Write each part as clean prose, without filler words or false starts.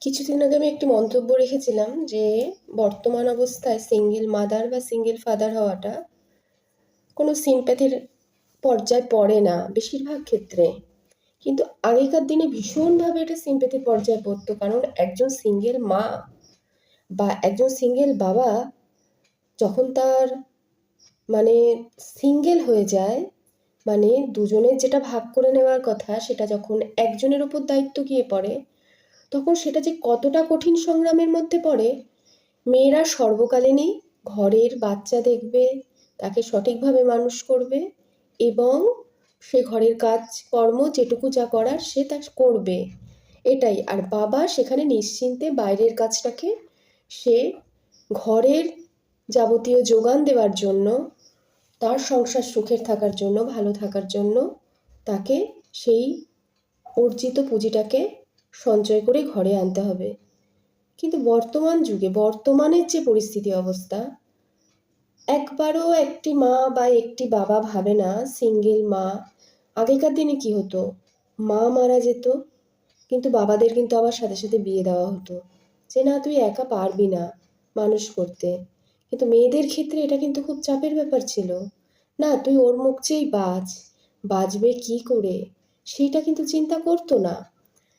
কিছুদিন আগে আমি একটি মন্তব্য রেখেছিলাম যে বর্তমান অবস্থায় সিঙ্গেল মাদার বা সিঙ্গেল ফাদার হওয়াটা কোনো সিম্প্যাথির পর্যায়ে পড়ে না বেশিরভাগ ক্ষেত্রে। কিন্তু আগেকার দিনে ভীষণভাবে এটা সিম্প্যাথির পর্যায়ে পড়তো, কারণ একজন সিঙ্গেল মা বা একজন সিঙ্গেল বাবা যখন তার মানে সিঙ্গেল হয়ে যায়, মানে দুজনের যেটা ভাগ করে নেওয়ার কথা সেটা যখন একজনের ওপর দায়িত্ব গিয়ে পড়ে, তখন সেটা যে কতটা কঠিন সংগ্রামের মধ্যে পড়ে। মেয়েরা সর্বকালীনই ঘরের বাচ্চা দেখবে, তাকে সঠিকভাবে মানুষ করবে এবং সে ঘরের কাজকর্ম যেটুকু যা করার সে তা করবে, এটাই। আর বাবা সেখানে নিশ্চিন্তে বাইরের কাজটাকে সে ঘরের যাবতীয় যোগান দেওয়ার জন্য, তার সংসার সুখের থাকার জন্য, ভালো থাকার জন্য তাকে সেই অর্জিত পুঁজিটাকে সঞ্চয় করে ঘরে আনতে হবে। কিন্তু বর্তমান যুগে বর্তমানের যে পরিস্থিতি অবস্থা, একবারও একটি মা বা একটি বাবা ভাবে না সিঙ্গেল মা। আগেকার দিনে কি হতো, মা মারা যেত কিন্তু বাবাদের কিন্তু আবার সাথে সাথে বিয়ে দেওয়া হতো, যে না তুই একা পারবি না মানুষ করতে। কিন্তু মেয়েদের ক্ষেত্রে এটা কিন্তু খুব চাপের ব্যাপার ছিল। না, তুই ওর মুখ চেয়েই বাঁচবে কি করে, সেইটা কিন্তু চিন্তা করতো না।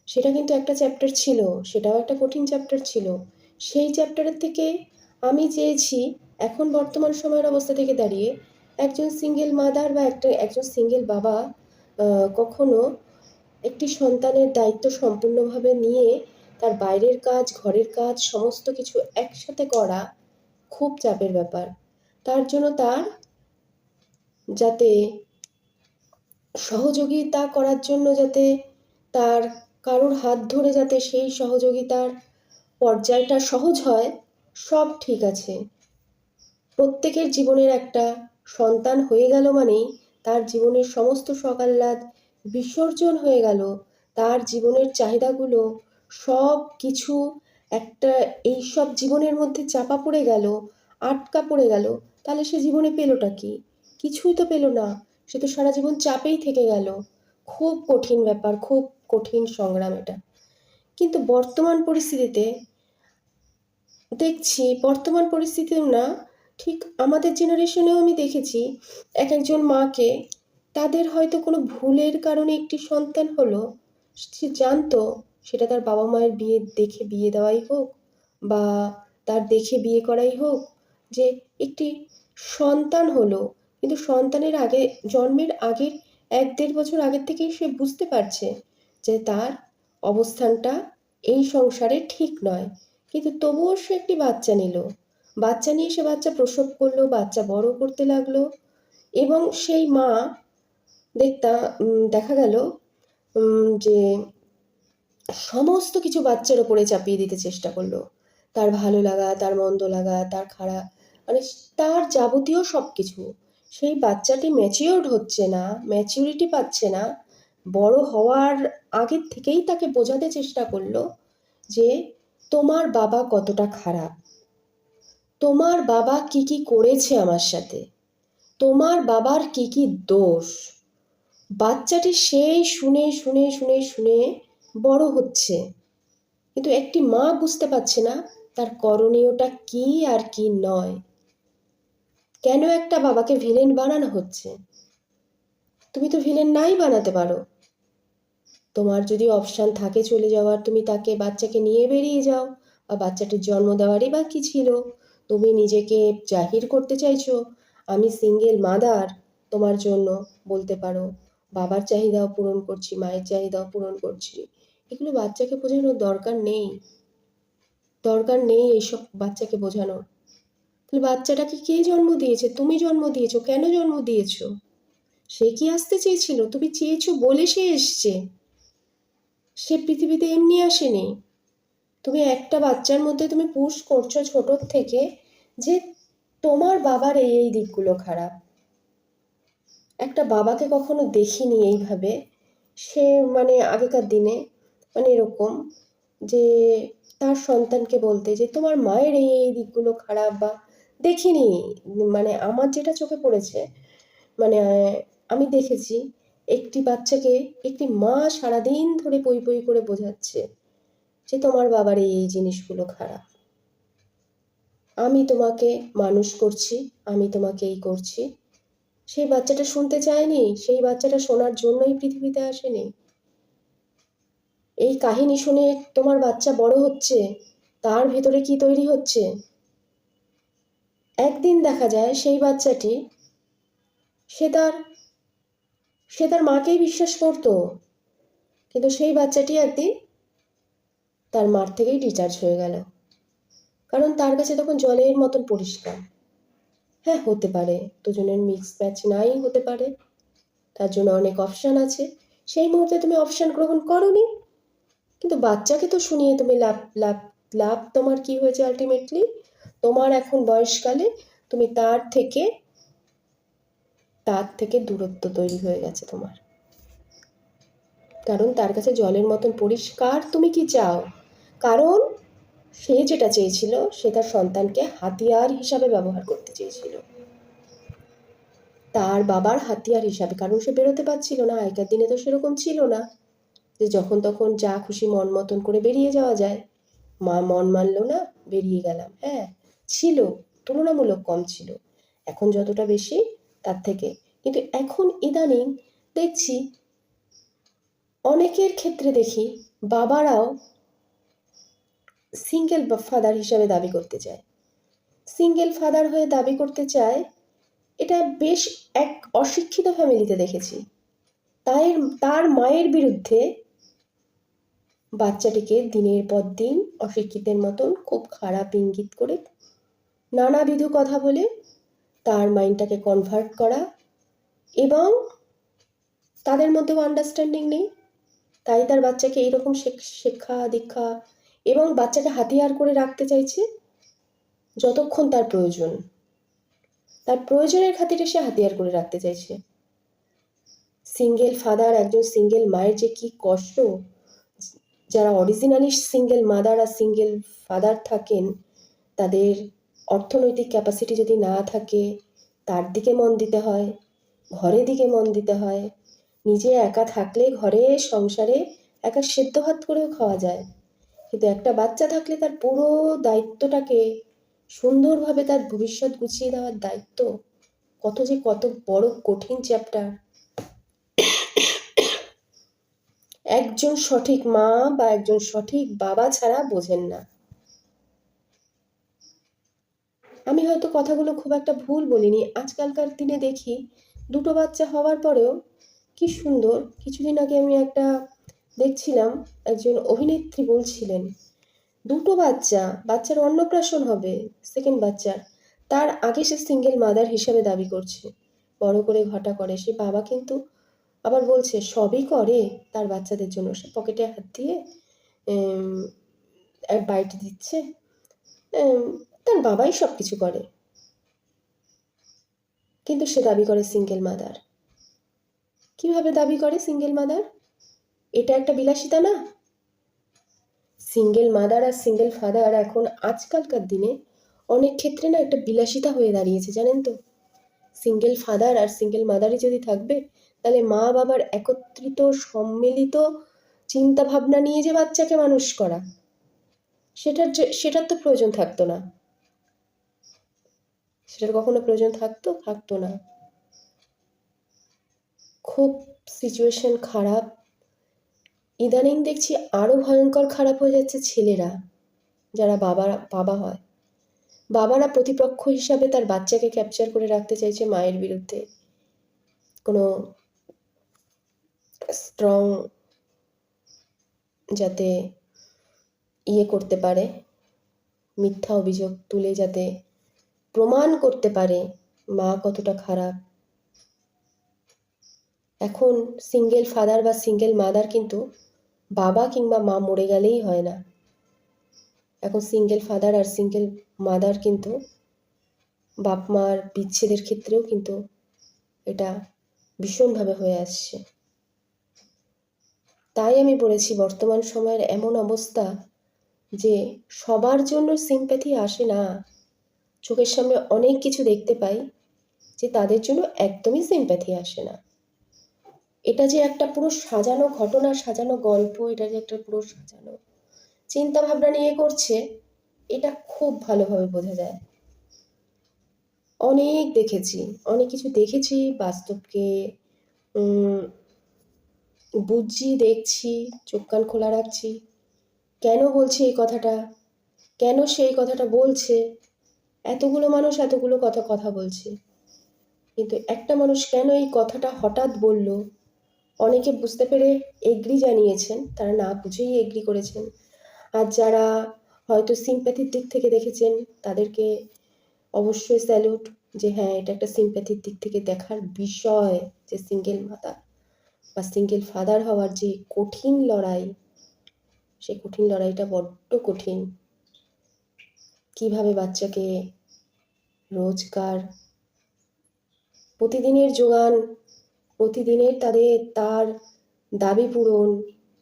সেটা কিন্তু একটা চ্যাপ্টার ছিল, সেটাও একটা কঠিন চ্যাপ্টার ছিল। সেই চ্যাপ্টারের থেকে আমি চেয়েছি এখন বর্তমান সময়ের অবস্থা থেকে দাঁড়িয়ে একজন সিঙ্গেল মাদার বা একজন সিঙ্গেল বাবা কখনো একটি সন্তানের দায়িত্ব সম্পূর্ণভাবে নিয়ে তার বাইরের কাজ ঘরের কাজ সমস্ত কিছু একসাথে করা খুব চাপের ব্যাপার। তার জন্য তার যাতে সহযোগিতা করার জন্য যাতে তার কারোর হাত ধরে যাতে সেই সহযোগিতার পর্যায়টা সহজ হয়, সব ঠিক আছে। প্রত্যেকের জীবনের একটা সন্তান হয়ে গেল মানেই তার জীবনের সমস্ত শখ আহ্লাদ বিসর্জন হয়ে গেল, তার জীবনের চাহিদাগুলো সব কিছু একটা এই সব জীবনের মধ্যে চাপা পড়ে গেল, আটকা পড়ে গেল। তাহলে সে জীবনে পেলোটা কি? কিছুই তো পেলো না, সে তো সারা জীবন চাপেই থেকে গেল। খুব কঠিন ব্যাপার, খুব কঠিন সংগ্রাম এটা। কিন্তু বর্তমান পরিস্থিতিতে দেখছি, বর্তমান পরিস্থিতিও না, ঠিক আমাদের জেনারেশনেও আমি দেখেছি এক একজন মাকে, তাদের হয়তো কোনো ভুলের কারণে একটি সন্তান হলো, সে জানতো সেটা তার বাবা মায়ের বিয়ে দেখে বিয়ে দেওয়াই হোক বা তার দেখে বিয়ে করাই হোক, যে একটি সন্তান হলো, কিন্তু সন্তানের আগে জন্মের আগের 1-1.5 বছর আগের থেকেই সে বুঝতে পারছে যে তার অবস্থানটা এই সংসারে ঠিক নয়। কিন্তু তবুও সে একটি বাচ্চা নিল, বাচ্চা নিয়ে সে বাচ্চা প্রসব করলো, বাচ্চা বড় করতে লাগলো এবং সেই মা দেখা গেল যে সমস্ত কিছু বাচ্চার ওপরে চাপিয়ে দিতে চেষ্টা করলো। তার ভালো লাগা, তার মন্দ লাগা, তার খারাপ, মানে তার যাবতীয় সব কিছু। সেই বাচ্চাটি ম্যাচিওরড হচ্ছে না, ম্যাচিউরিটি পাচ্ছে না। বড় হওয়ার আগের থেকেই তাকে বোঝাতে চেষ্টা করলো যে তোমার বাবা কতটা খারাপ, তোমার বাবা কি কি করেছে আমার সাথে, তোমার বাবার কি কি দোষ। বাচ্চাটি সেই শুনে শুনে শুনে শুনে বড় হচ্ছে, কিন্তু একটি মা বুঝতে পারছে না তার করণীয়টা কি আর কি নয়। কেন একটা বাবাকে ভিলেন বানানো হচ্ছে? তুমি তো ভিলেন নাই বানাতে পারো। তোমার যদি অপশান থাকে চলে যাওয়ার, তুমি তাকে বাচ্চাকে নিয়ে বেরিয়ে যাও, বা বাচ্চাটির জন্ম দেওয়ারই বা কী ছিল? তুমি নিজেকে জাহির করতে চাইছো আমি সিঙ্গেল মাদার, তোমার জন্য বলতে পারো বাবার চাহিদাও পূরণ করছি, মায়ের চাহিদাও পূরণ করছি। এগুলো বাচ্চাকে বোঝানোর দরকার নেই, দরকার নেই এইসব বাচ্চাকে বোঝানোর। তাহলে বাচ্চাটাকে কে জন্ম দিয়েছে? তুমি জন্ম দিয়েছো। কেন জন্ম দিয়েছো? সে কি আসতে চেয়েছিল? তুমি চেয়েছো বলে সে এসছে। সে পৃথিবীতে এমনি আসেনি। তুমি একটা বাচ্চার মধ্যে তুমি পুশ করছো ছোটোর থেকে যে তোমার বাবার এই এই দিকগুলো খারাপ। একটা বাবাকে কখনো দেখিনি এইভাবে, সে মানে আগেকার দিনে মানে এরকম যে তার সন্তানকে বলতে যে তোমার মায়ের এই এই দিকগুলো খারাপ, বা দেখিনি। মানে আমার যেটা চোখে পড়েছে, মানে আমি দেখেছি একটি বাচ্চাকে একটি মা সারাদিন ধরে পই পই করে বোঝাচ্ছে যে তোমার বাবার এই জিনিসগুলো খারাপ, আমি তোমাকে মানুষ করছি, আমি তোমাকে এই করছি। সেই বাচ্চাটা শুনতে চায়নি, সেই বাচ্চাটা শোনার জন্যই পৃথিবীতে আসেনি। এই কাহিনী শুনে তোমার বাচ্চা বড় হচ্ছে, তার ভেতরে কি তৈরি হচ্ছে? একদিন দেখা যায় সেই বাচ্চাটি সে তার সে তার মাকেই বিশ্বাস করতো, কিন্তু সেই বাচ্চাটি একদিন তার মার থেকেই ডিচার্জ হয়ে গেল, কারণ তার কাছে তখন জলের মতন পরিষ্কার। হ্যাঁ, হতে পারে দুজনের মিক্স ম্যাচ নাই হতে পারে, তার জন্য অনেক অপশান আছে। সেই মুহূর্তে তুমি অপশান গ্রহণ করোনি, কিন্তু বাচ্চাকে তো শুনিয়ে তুমি লাভ লাভ লাভ তোমার কি হয়েছে? আলটিমেটলি তোমার এখন বয়সকালে তুমি তার থেকে দূরত্ব তৈরি হয়ে গেছে তোমার, কারণ তার কাছে জলের মতন পরিষ্কার তুমি কি চাও। কারণ সে যেটা চেয়েছিল, সে তার সন্তানকে হাতিয়ার হিসাবে ব্যবহার করতে চেয়েছিল, তার বাবার হাতিয়ার হিসাবে। কারণ সে বেরোতে পারছিল না, আগেকার দিনে তো সেরকম ছিল না যে যখন তখন যা খুশি মন মতন করে বেরিয়ে যাওয়া যায়। মা মন মানলো না, বেরিয়ে গেলাম। হ্যাঁ, ছিল, তুলনামূলক কম ছিল, এখন যতটা বেশি তার থেকে। কিন্তু এখন ইদানিং দেখছি অনেকের ক্ষেত্রে দেখি বাবারাও সিঙ্গেল ফাদার হিসাবে দাবি করতে চায়, সিঙ্গেল ফাদার হয়ে দাবি করতে চায়। এটা বেশ এক অশিক্ষিত ফ্যামিলিতে দেখেছি। তাই তার মায়ের বিরুদ্ধে বাচ্চাটিকে দিনের পর দিন অশিক্ষিতের মতন খুব খারাপ ইঙ্গিত করে নানাবিধ কথা বলে তার মাইন্ডটাকে কনভার্ট করা, এবং তাদের মধ্যেও আন্ডারস্ট্যান্ডিং নেই, তাই তার বাচ্চাকে এইরকম শিক্ষা দীক্ষা এবং বাচ্চাকে হাতিয়ার করে রাখতে চাইছে যতক্ষণ তার প্রয়োজন। তার প্রয়োজনের খাতিরে সে হাতিয়ার করে রাখতে চাইছে। সিঙ্গেল ফাদার, একজন সিঙ্গেল মায়ের যে কি কষ্ট, যারা অরিজিনালি সিঙ্গেল মাদার আর সিঙ্গেল ফাদার থাকেন, তাদের অর্থনৈতিক ক্যাপাসিটি যদি না থাকে, তার দিকে মন দিতে হয়, ঘরের দিকে মন দিতে হয়। নিজে একা থাকলে ঘরে সংসারে একা সেদ্ধ ভাত করেও খাওয়া যায়, কিন্তু একটা বাচ্চা থাকলে তার পুরো দায়িত্বটাকে সুন্দরভাবে তার ভবিষ্যৎ গুছিয়ে দেওয়ার দায়িত্ব কত বড় কঠিন চ্যাপ্টার। একজন সঠিক মা বা একজন সঠিক বাবা ছাড়া বোঝেন না। আমি হয়তো কথাগুলো খুব একটা ভুল বলিনি। আজকালকার দিনে দেখি দুটো বাচ্চা হওয়ার পরেও কি সুন্দর। কিছুদিন আগে আমি একটা দেখছিলাম, একজন অভিনেত্রী বলছিলেন দুটো বাচ্চার অন্নপ্রাশন হবে, সেকেন্ড বাচ্চার, তার আগে সে সিঙ্গেল মাদার হিসাবে দাবি করছে, বড় করে ঘটা করে। সে বাবা কিন্তু আবার বলছে সবই করে তার বাচ্চাদের জন্য, সে পকেটে হাত দিয়ে বাইট দিচ্ছে, তার বাবাই সব কিছু করে, কিন্তু সে দাবি করে সিঙ্গেল মাদার। কিভাবে দাবি করে সিঙ্গেল মাদার? এটা একটা বিলাসিতা না? সিঙ্গেল মাদার আর সিঙ্গেল ফাদার এখন আজকালকার দিনে অনেক ক্ষেত্রে না একটা বিলাসিতা হয়ে দাঁড়িয়েছে, জানেন তো। সিঙ্গেল ফাদার আর সিঙ্গেল মাদারই যদি থাকবে, তাহলে মা বাবার একত্রিত সম্মিলিত চিন্তা ভাবনা নিয়ে যে বাচ্চাকে মানুষ করা, সেটার তো প্রয়োজন থাকতো না। সেটার কখনো প্রয়োজন থাকতো না। খুব সিচুয়েশন খারাপ। ইদানিং দেখছি আরো ভয়ঙ্কর খারাপ হয়ে যাচ্ছে ছেলেরা, যারা বাবা হয়। বাবারা প্রতিপক্ষ হিসাবে তার বাচ্চাকে ক্যাপচার করে রাখতে চাইছে মায়ের বিরুদ্ধে, কোনো স্ট্রং যাতে করতে পারে, মিথ্যা অভিযোগ তুলে যাতে প্রমাণ করতে পারে মা কতটা খারাপ। এখন সিঙ্গেল ফাদার বা সিঙ্গেল মাদার কিন্তু বাবা কিংবা মা মরে গেলেই হয় না। এখন সিঙ্গেল ফাদার আর সিঙ্গেল মাদার কিন্তু বাপ মার বিচ্ছেদের ক্ষেত্রেও কিন্তু এটা ভীষণভাবে হয়ে আসছে। তাই আমি বলেছি বর্তমান সময়ের এমন অবস্থা যে সবার জন্য সিম্প্যাথি আসে না। চোখের সামনে অনেক কিছু দেখতে পাই যে তাদের জন্য একদমই সিম্প্যাথি আসে না। এটা যে একটা পুরো সাজানো ঘটনা, সাজানো গল্প, এটা যে একটা পুরো সাজানো চিন্তা ভাবনা নিয়ে করছে, এটা খুব ভালোভাবে বোঝা যায়। অনেক দেখেছি, অনেক কিছু দেখেছি, বাস্তবকে বুঝছি, দেখছি, চোখ কান খোলা রাখছি। কেন বলছি এই কথাটা, কেন সে এই কথাটা বলছে, এতগুলো মানুষ এতগুলো কথা বলছে, কিন্তু একটা মানুষ কেন এই কথাটা হঠাৎ বলল, অনেকে বুঝতে পেরে এগ্রি জানিয়েছেন, তারা না বুঝেই এগ্রি করেছেন। আর যারা হয়তো সিম্প্যাথির দিক থেকে দেখেছেন, তাদেরকে অবশ্যই স্যালুট, যে হ্যাঁ, এটা একটা সিম্প্যাথির দিক থেকে দেখার বিষয়, যে সিঙ্গেল মাতা বা সিঙ্গেল ফাদার হওয়ার যে কঠিন লড়াই, সেই কঠিন লড়াইটা বড্ড কঠিন। কিভাবে বাচ্চাকে রোজকার, প্রতিদিনের যোগান, প্রতিদিনের তার দাবি পূরণ,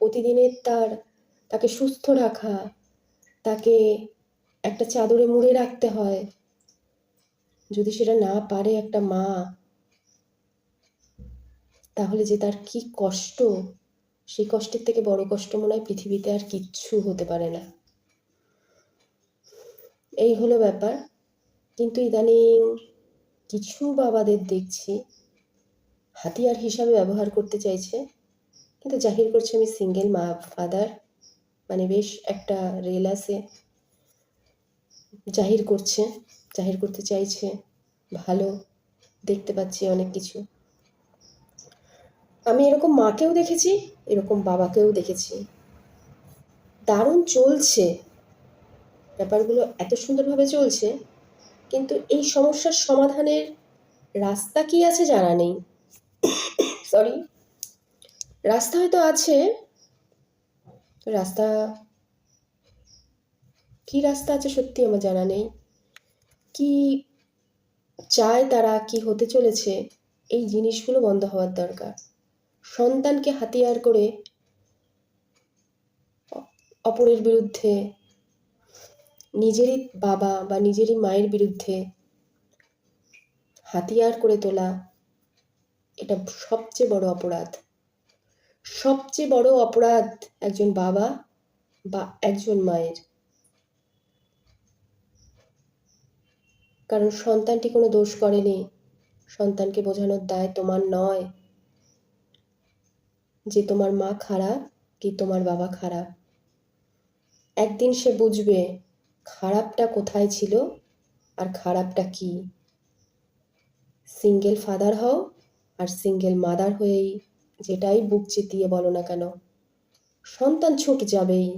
প্রতিদিনের তাকে সুস্থ রাখা, তাকে একটা চাদরে মুড়ে রাখতে হয়। যদি সেটা না পারে একটা মা, তাহলে যে তার কি কষ্ট, সেই কষ্টের থেকে বড় কষ্ট মনে হয় পৃথিবীতে আর কিচ্ছু হতে পারে না। এই হলো ব্যাপার। কিন্তু ইদানিং কিছু বাবাদের দেখছি হাতিয়ার হিসাবে ব্যবহার করতে চাইছে, কিন্তু জাহির করছে আমি সিঙ্গেল মা ফাদার, মানে বেশ একটা রেল আছে, জাহির করতে চাইছে। ভালো, দেখতে পাচ্ছি অনেক কিছু। আমি এরকম মাকেও দেখেছি, এরকম বাবাকেও দেখেছি। দারুণ চলছে ব্যাপারগুলো, এত সুন্দরভাবে চলছে, কিন্তু এই সমস্যার সমাধানের রাস্তা কি আছে জানা নেই। সরি, রাস্তা হয়তো আছে, রাস্তা কি রাস্তা আছে সত্যি আমার জানা নেই। কি চায় তারা, কি হতে চলেছে, এই জিনিসগুলো বন্ধ হওয়ার দরকার। সন্তানকে হাতিয়ার করে অপরের বিরুদ্ধে, নিজেরই বাবা বা নিজেরই মায়ের বিরুদ্ধে হাতিয়ার করে তোলা, এটা সবচেয়ে বড় অপরাধ। সবচেয়ে বড় অপরাধ একজন বাবা বা একজন মায়ের। কারণ সন্তানটি কোনো দোষ করেনি, সন্তানকে বোঝানোর দায় তোমার নয় যে তোমার মা খারাপ কি তোমার বাবা খারাপ। একদিন সে বুঝবে খারাপটা কোথায় ছিল আর খারাপটা কি। সিঙ্গেল ফাদার হও আর সিঙ্গেল মাদার হয়েই যেটাই বুক চিতিয়ে বলো না কেন, সন্তান ছুট যাবেই,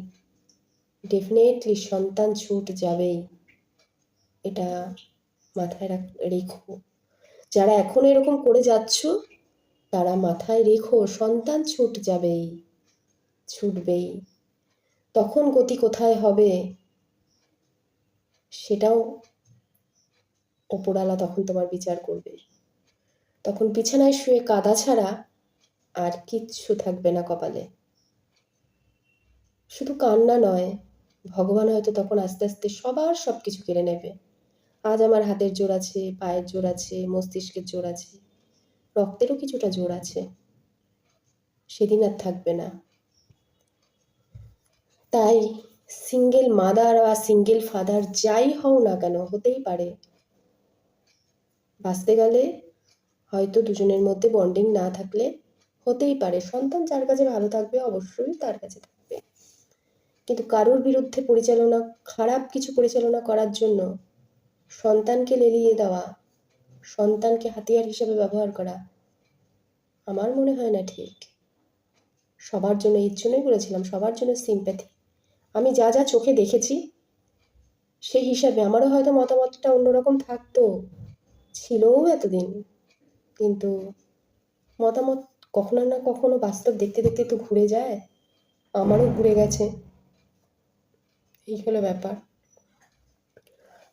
ডেফিনেটলি সন্তান ছুট যাবেই। এটা মাথায় রেখো। যারা এখন এরকম করে যাচ্ছ, তারা মাথায় রেখো, সন্তান ছুট যাবেই, ছুটবেই। তখন গতি কোথায় হবে সেটাও ওপরওয়ালা তখন তোমার বিচার করবে। তখন বিছানায় শুয়ে কাঁদা ছাড়া আর কিচ্ছু থাকবে না কপালে। শুধু কান্না নয়, ভগবান হয়তো তখন আস্তে আস্তে সবার সব কিছু কেড়ে নেবে। আজ আমার হাতের জোর আছে, পায়ের জোর আছে, মস্তিষ্কের জোর আছে, রক্তেরও কিছুটা জোর আছে, সেদিন আর থাকবে না। তাই সিঙ্গেল মাদার বা সিঙ্গেল ফাদার যাই হও না কেন, হতেই পারে, বাঁচতে গেলে হয়তো দুজনের মধ্যে বন্ডিং না থাকলে হতেই পারে সন্তান যার কাছে ভালো থাকবে অবশ্যই তার কাছে থাকবে। কিন্তু কারোর বিরুদ্ধে খারাপ কিছু পরিচালনা করার জন্য সন্তানকে লেলিয়ে দেওয়া, সন্তানকে হাতিয়ার হিসেবে ব্যবহার করা, আমার মনে হয় না ঠিক। সবার জন্য, এর জন্যই বলেছিলাম সবার জন্য সিম্প্যাথি। আমি যা যা চোখে দেখেছি সেই হিসাবে আমারও হয়তো মতামতটা অন্যরকম থাকতো, ছিলও এতদিন, কিন্তু মতামত কখনো না কখনো বাস্তব দেখতে দেখতে তো ঘুরে যায়, আমারও ঘুরে গেছে। এই হলো ব্যাপার।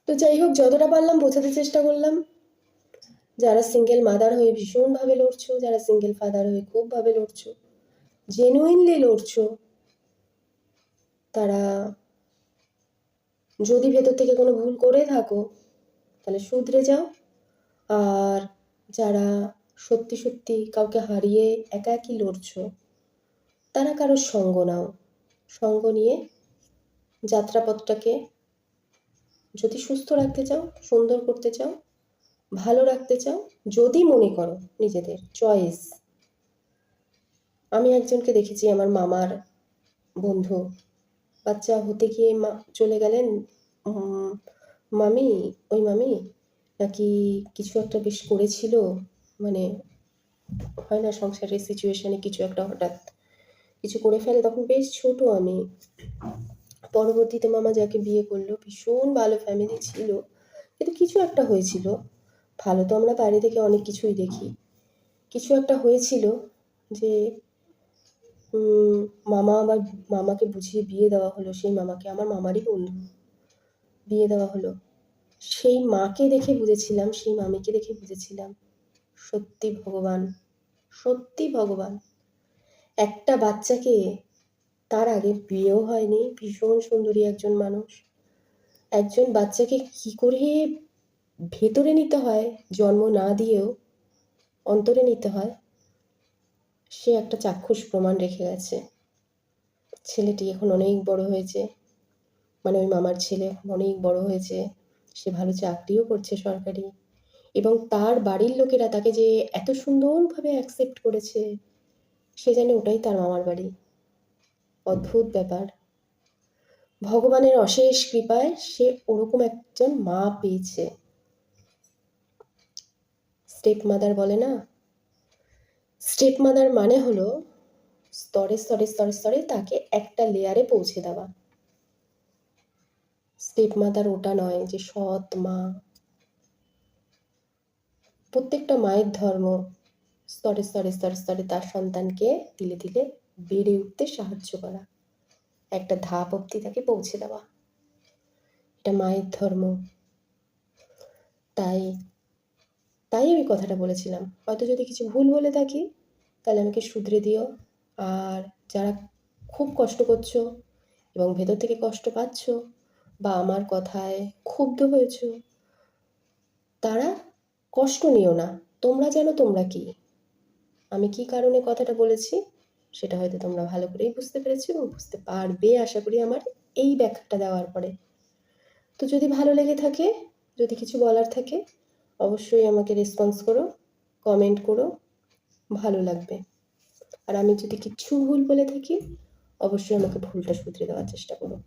তো যাই হোক, যতটা পারলাম বোঝাতে চেষ্টা করলাম। যারা সিঙ্গেল মাদার হয়ে ভীষণভাবে লড়ছো, যারা সিঙ্গেল ফাদার হয়ে খুবভাবে লড়ছো, জেনুইনলি লড়ছো, তারা যদি ভেতর থেকে কোনো ভুল করে থাকো তাহলে শুধরে যাও। আর যারা সত্যি সত্যি কাউকে হারিয়ে একা একই লড়ছো, তারা কারোর সঙ্গ নাও, সঙ্গ নিয়ে যাত্রাপথটাকে যদি সুস্থ রাখতে চাও, সুন্দর করতে চাও, ভালো রাখতে চাও, যদি মনে করো নিজেদের চয়েস। আমি একজনকে দেখেছি, আমার মামার বন্ধু, বাচ্চা হতে গিয়ে চলে গেলেন মামি, ওই মামি নাকি কিছু একটা বেশ করেছিল, মানে হয় না সংসারের সিচুয়েশনে কিছু একটা হঠাৎ কিছু করে ফেলে, তখন বেশ ছোট আমি। পরবর্তীতে মামা যাকে বিয়ে করলো ভীষণ ভালো ফ্যামিলি ছিল, কিন্তু কিছু একটা হয়েছিল। ভালো তো আমরা বাইরে থেকে অনেক কিছুই দেখি। কিছু একটা হয়েছিল যে মামা আবার মামাকে বুঝিয়ে বিয়ে দেওয়া হলো, সেই মামাকে, আমার মামারই বন্ধু, বিয়ে দেওয়া হলো। সেই মাকে দেখে বুঝেছিলাম, সেই মামিকে দেখে বুঝেছিলাম সত্যি ভগবান, সত্যি ভগবান। একটা বাচ্চাকে, তার আগে বিয়েও হয়নি, ভীষণ সুন্দরী একজন মানুষ, একজন বাচ্চাকে কি করে ভেতরে নিতে হয়, জন্ম না দিয়েও অন্তরে নিতে হয়, সে একটা চাক্ষুষ প্রমাণ রেখে গেছে। ছেলেটি এখন অনেক বড় হয়েছে, মানে ওই মামার ছেলে অনেক বড় হয়েছে, সে ভালো চাকরিও করছে সরকারি, এবং তার বাড়ির লোকেরা তাকে যে এত সুন্দরভাবে অ্যাকসেপ্ট করেছে, সে জানে ওটাই তার মামার বাড়ি। অদ্ভুত ব্যাপার। ভগবানের অশেষ কৃপায় সে ওরকম একজন মা পেয়েছে। স্টেপ মাদার বলে না, স্টেপ মাদার মানে হলো স্তরে স্তরে স্তরে স্তরে তাকে একটা লেয়ারে পৌঁছে দেওয়া। স্টেপ মাদার ওটা নয় যে সৎ মা। প্রত্যেকটা মায়ের ধর্ম স্তরে স্তরে স্তরে স্তরে তার সন্তানকে ধীরে ধীরে বেড়ে উঠতে সাহায্য করা, একটা ধাপ অবধি তাকে পৌঁছে দেওয়া, এটা মায়ের ধর্ম। তাই তাই আমি কথাটা বলেছিলাম। হয়তো যদি কিছু ভুল বলে থাকি তাহলে আমাকে শুধরে দিও। আর যারা খুব কষ্ট করছো এবং ভেতর থেকে কষ্ট পাচ্ছ বা আমার কথায় ক্ষুব্ধ হয়েছো, তারা কষ্ট নিও না। তোমরা জানো তোমরা কি, আমি কি কারণে কথাটা বলেছি সেটা হয়তো তোমরা ভালো করেই বুঝতে পেরেছো এবং বুঝতে পারবে আশা করি আমার এই ব্যাখ্যাটা দেওয়ার পরে। তো যদি ভালো লেগে থাকে, যদি কিছু বলার থাকে, অবশ্যই আমাকে রেসপন্স করো, কমেন্ট করো, ভালো লাগবে। আর আমি যদি কিচ্ছু ভুল বলে থাকি, অবশ্যই আমাকে ভুলটা শুধরে দেওয়ার চেষ্টা করো।